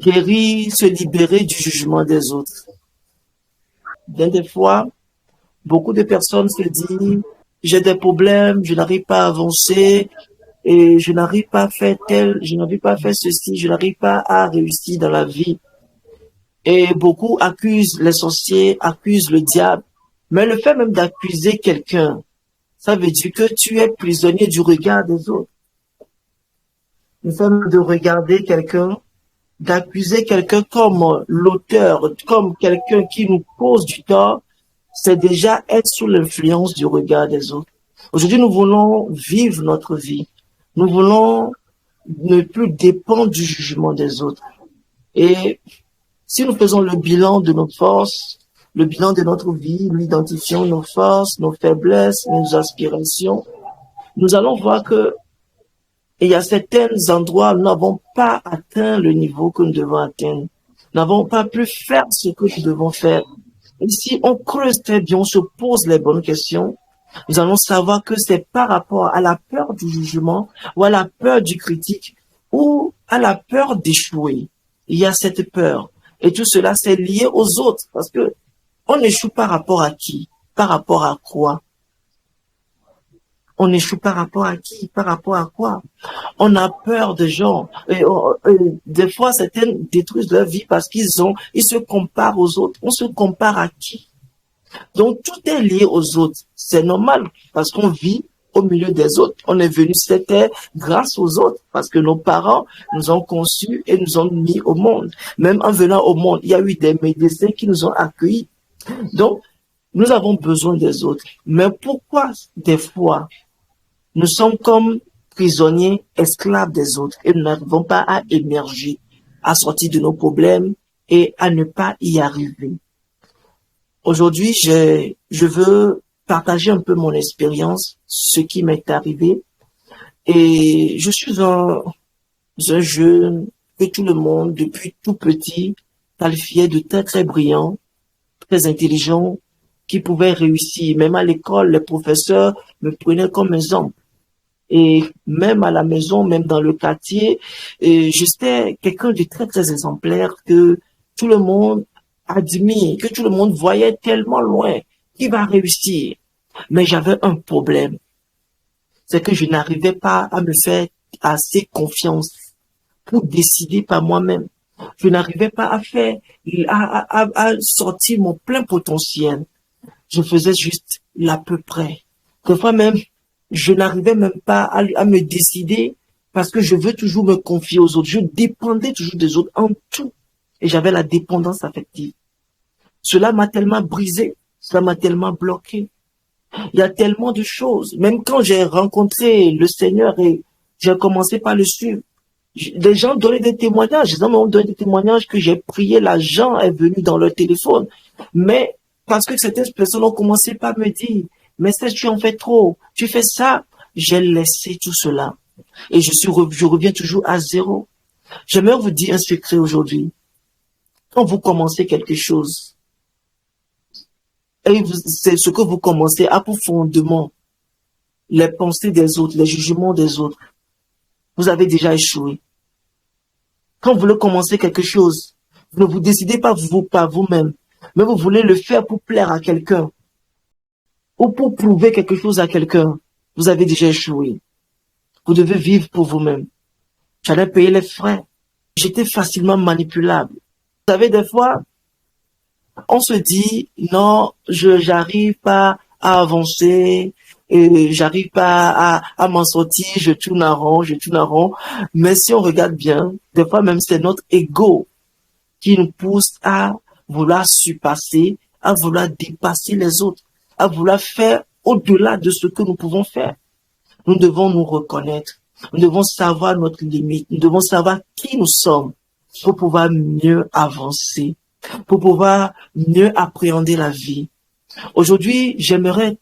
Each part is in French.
guérir, se libérer du jugement des autres. Bien des fois, beaucoup de personnes se disent, j'ai des problèmes, je n'arrive pas à avancer, et je n'arrive pas à faire tel, je n'arrive pas à faire ceci, je n'arrive pas à réussir dans la vie. Et beaucoup accusent les sorciers, accusent le diable. Mais le fait même d'accuser quelqu'un, ça veut dire que tu es prisonnier du regard des autres. Le fait même de regarder quelqu'un, d'accuser quelqu'un comme l'auteur, comme quelqu'un qui nous cause du tort, c'est déjà être sous l'influence du regard des autres. Aujourd'hui, nous voulons vivre notre vie. Nous voulons ne plus dépendre du jugement des autres. Et si nous faisons le bilan de nos forces, le bilan de notre vie, nous identifions nos forces, nos faiblesses, nos aspirations, nous allons voir que il y a certains endroits où nous n'avons pas atteint le niveau que nous devons atteindre. Nous n'avons pas pu faire ce que nous devons faire. Et si on creuse très bien, on se pose les bonnes questions, nous allons savoir que c'est par rapport à la peur du jugement ou à la peur du critique ou à la peur d'échouer. Il y a cette peur. Et tout cela, c'est lié aux autres parce que on échoue par rapport à qui? Par rapport à quoi? On échoue par rapport à qui? Par rapport à quoi? On a peur des gens. Des fois, certains détruisent leur vie parce ils se comparent aux autres. On se compare à qui? Donc, tout est lié aux autres. C'est normal parce qu'on vit au milieu des autres. On est venu sur cette terre grâce aux autres parce que nos parents nous ont conçus et nous ont mis au monde. Même en venant au monde, il y a eu des médecins qui nous ont accueillis. Donc, nous avons besoin des autres. Mais pourquoi des fois nous sommes comme prisonniers, esclaves des autres et nous n'arrivons pas à émerger, à sortir de nos problèmes et à ne pas y arriver? Aujourd'hui, je veux partager un peu mon expérience, ce qui m'est arrivé. Et je suis un jeune que tout le monde, depuis tout petit, qualifiait de très, très brillant, très intelligent, qui pouvait réussir. Même à l'école, les professeurs me prenaient comme exemple. Et même à la maison, même dans le quartier, j'étais quelqu'un de très, très exemplaire que tout le monde admire, que tout le monde voyait tellement loin qu'il va réussir. Mais j'avais un problème. C'est que je n'arrivais pas à me faire assez confiance pour décider par moi-même. Je n'arrivais pas à faire, à sortir mon plein potentiel. Je faisais juste l'à peu près. Quelquefois même, je n'arrivais même pas à me décider parce que je veux toujours me confier aux autres. Je dépendais toujours des autres en tout. Et j'avais la dépendance affective. Cela m'a tellement brisé. Cela m'a tellement bloqué. Il y a tellement de choses. Même quand j'ai rencontré le Seigneur et j'ai commencé par le suivre, les gens donnaient des témoignages. Les gens m'ont donné des témoignages que j'ai prié, l'argent est venu dans leur téléphone. Mais parce que certaines personnes ont commencé par me dire, mais ça, tu en fais trop, tu fais ça. J'ai laissé tout cela. Et je reviens toujours à zéro. J'aimerais vous dire un secret aujourd'hui. Quand vous commencez quelque chose, et c'est ce que vous commencez à pour fondement, les pensées des autres, les jugements des autres, vous avez déjà échoué. Quand vous voulez commencer quelque chose, vous ne vous décidez pas vous par vous-même, mais vous voulez le faire pour plaire à quelqu'un ou pour prouver quelque chose à quelqu'un. Vous avez déjà échoué. Vous devez vivre pour vous-même. J'allais payer les frais. J'étais facilement manipulable. Vous savez, des fois, on se dit, non, j'arrive pas à avancer, et j'arrive pas à m'en sortir, je tourne en rond, je tourne en rond. Mais si on regarde bien, des fois même c'est notre ego qui nous pousse à vouloir surpasser, à vouloir dépasser les autres, à vouloir faire au-delà de ce que nous pouvons faire. Nous devons nous reconnaître, nous devons savoir notre limite, nous devons savoir qui nous sommes pour pouvoir mieux avancer, pour pouvoir mieux appréhender la vie. Aujourd'hui, j'aimerais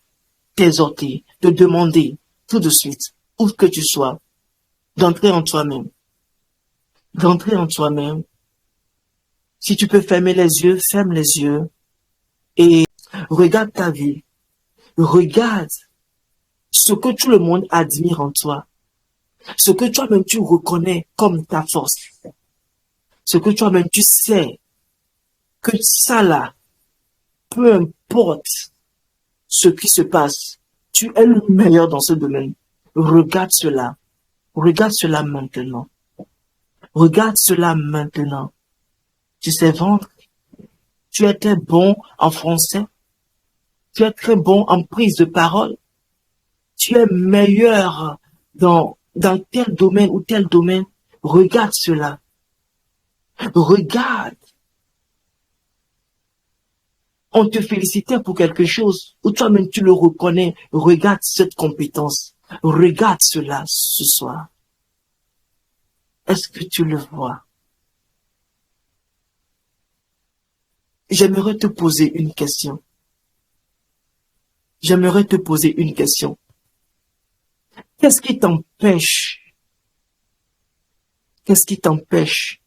t'exhorter, te demander tout de suite, où que tu sois, d'entrer en toi-même. D'entrer en toi-même. Si tu peux fermer les yeux, ferme les yeux et regarde ta vie. Regarde ce que tout le monde admire en toi. Ce que toi-même tu reconnais comme ta force. Ce que toi-même tu sais que ça là, peu importe ce qui se passe, tu es le meilleur dans ce domaine. Regarde cela. Regarde cela maintenant. Regarde cela maintenant. Tu sais vendre. Tu es très bon en français. Tu es très bon en prise de parole. Tu es meilleur dans tel domaine ou tel domaine. Regarde cela. Regarde. On te félicitait pour quelque chose, ou toi-même tu le reconnais. Regarde cette compétence. Regarde cela ce soir. Est-ce que tu le vois? J'aimerais te poser une question. J'aimerais te poser une question. Qu'est-ce qui t'empêche? Qu'est-ce qui t'empêche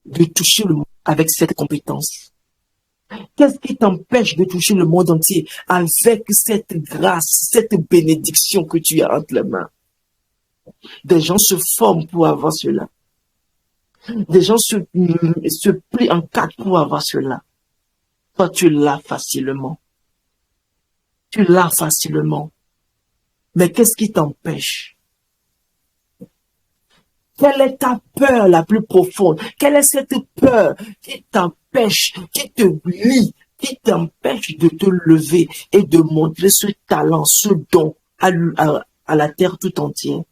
de toucher le monde avec cette compétence? Qu'est-ce qui t'empêche de toucher le monde entier avec cette grâce, cette bénédiction que tu as entre les mains? Des gens se forment pour avoir cela. Des gens se plient en quatre pour avoir cela. Toi, tu l'as facilement. Tu l'as facilement. Mais qu'est-ce qui t'empêche? Quelle est ta peur la plus profonde? Quelle est cette peur qui t'empêche, qui te lie, qui t'empêche de te lever et de montrer ce talent, ce don à la terre tout entière?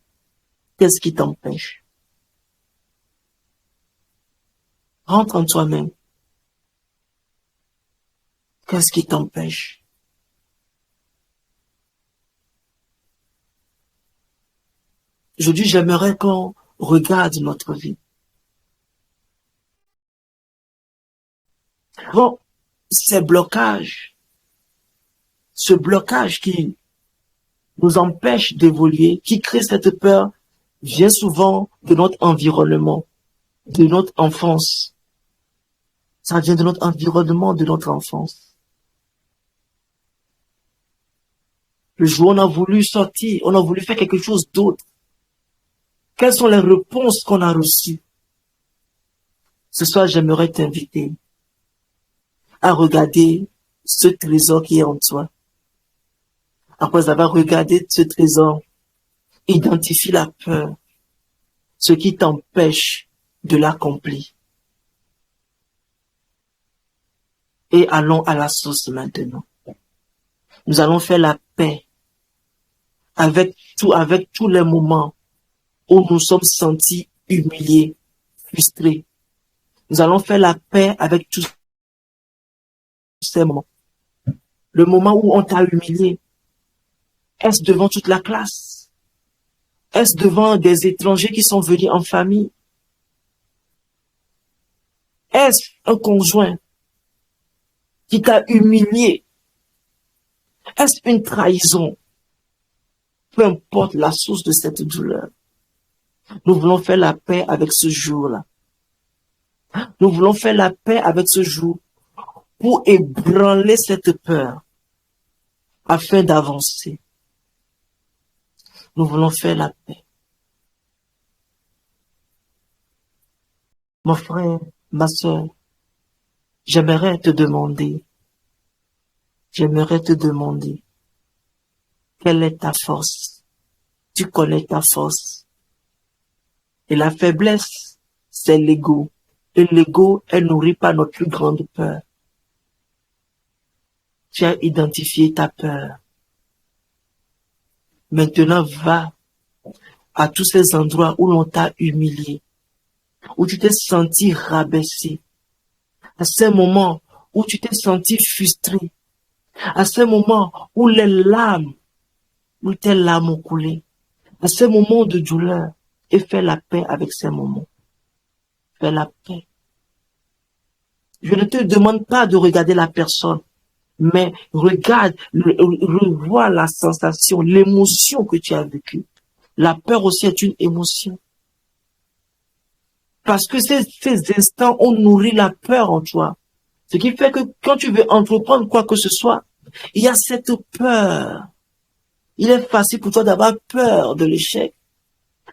Qu'est-ce qui t'empêche? Rentre en toi-même. Qu'est-ce qui t'empêche? Aujourd'hui, j'aimerais qu'on regarde notre vie. Bon, ces blocages, ce blocage qui nous empêche d'évoluer, qui crée cette peur, vient souvent de notre environnement, de notre enfance. Ça vient de notre environnement, de notre enfance. Le jour où on a voulu sortir, on a voulu faire quelque chose d'autre. Quelles sont les réponses qu'on a reçues? Ce soir, j'aimerais t'inviter à regarder ce trésor qui est en toi. Après avoir regardé ce trésor, identifie la peur, ce qui t'empêche de l'accomplir. Et allons à la source maintenant. Nous allons faire la paix avec tous les moments où nous sommes sentis humiliés, frustrés. Nous allons faire la paix avec tous ces moments. Le moment où on t'a humilié, est-ce devant toute la classe? Est-ce devant des étrangers qui sont venus en famille? Est-ce un conjoint qui t'a humilié? Est-ce une trahison? Peu importe la source de cette douleur. Nous voulons faire la paix avec ce jour-là. Nous voulons faire la paix avec ce jour pour ébranler cette peur afin d'avancer. Nous voulons faire la paix. Mon frère, ma soeur, j'aimerais te demander, quelle est ta force? Tu connais ta force. Et la faiblesse, c'est l'ego. Et l'ego est nourri par notre plus grande peur. Tu as identifié ta peur. Maintenant, va à tous ces endroits où l'on t'a humilié, où tu t'es senti rabaissé, à ces moments où tu t'es senti frustré, à ces moments où tes larmes ont coulé, à ces moments de douleur, et fais la paix avec ces moments. Fais la paix. Je ne te demande pas de regarder la personne, mais regarde, revois la sensation, l'émotion que tu as vécue. La peur aussi est une émotion. Parce que ces instants ont nourri la peur en toi. Ce qui fait que quand tu veux entreprendre quoi que ce soit, il y a cette peur. Il est facile pour toi d'avoir peur de l'échec,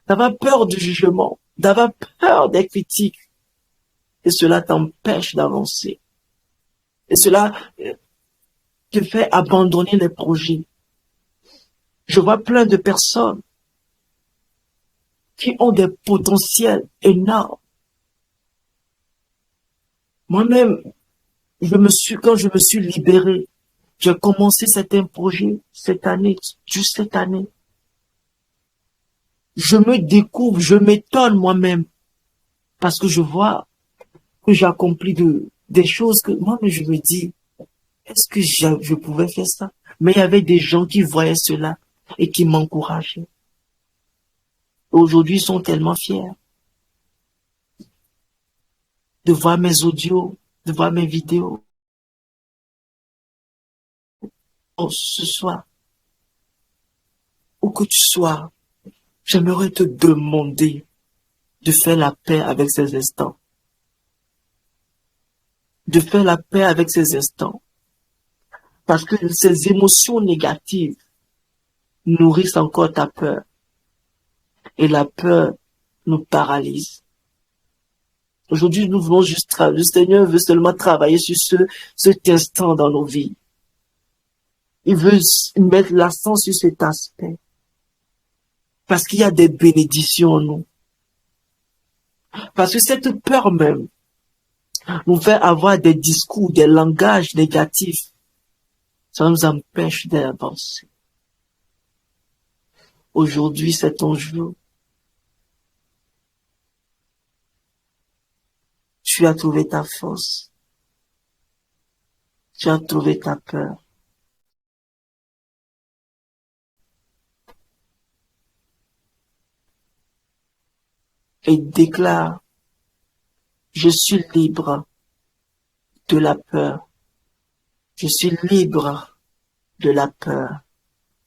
d'avoir peur du jugement. d'avoir peur des critiques. Et cela t'empêche d'avancer. Et cela te fait abandonner les projets. Je vois plein de personnes qui ont des potentiels énormes. Moi-même, quand je me suis libéré, j'ai commencé certains projets cette année, juste cette année. Je me découvre, je m'étonne moi-même parce que je vois que j'accomplis des choses que moi, je me dis, est-ce que je pouvais faire ça? Mais il y avait des gens qui voyaient cela et qui m'encourageaient. Aujourd'hui, ils sont tellement fiers de voir mes audios, de voir mes vidéos. Oh, ce soir, où que tu sois, j'aimerais te demander de faire la paix avec ces instants. De faire la paix avec ces instants. Parce que ces émotions négatives nourrissent encore ta peur. Et la peur nous paralyse. Aujourd'hui, nous voulons juste travailler. Le Seigneur veut seulement travailler sur cet instant dans nos vies. Il veut mettre l'accent sur cet aspect. Parce qu'il y a des bénédictions en nous. Parce que cette peur même nous fait avoir des discours, des langages négatifs. Ça nous empêche d'avancer. Aujourd'hui, c'est ton jour. Tu as trouvé ta force. Tu as trouvé ta peur. Et déclare, je suis libre de la peur. Je suis libre de la peur.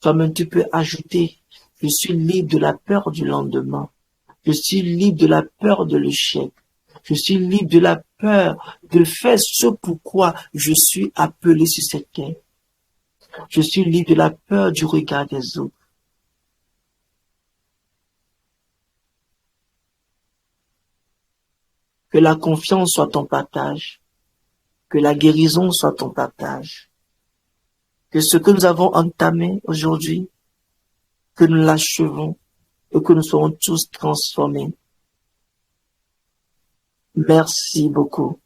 Comme tu peux ajouter, je suis libre de la peur du lendemain. Je suis libre de la peur de l'échec. Je suis libre de la peur de faire ce pourquoi je suis appelé sur cette terre. Je suis libre de la peur du regard des autres. Que la confiance soit ton partage. Que la guérison soit ton partage. Que ce que nous avons entamé aujourd'hui, que nous l'achevons et que nous serons tous transformés. Merci beaucoup.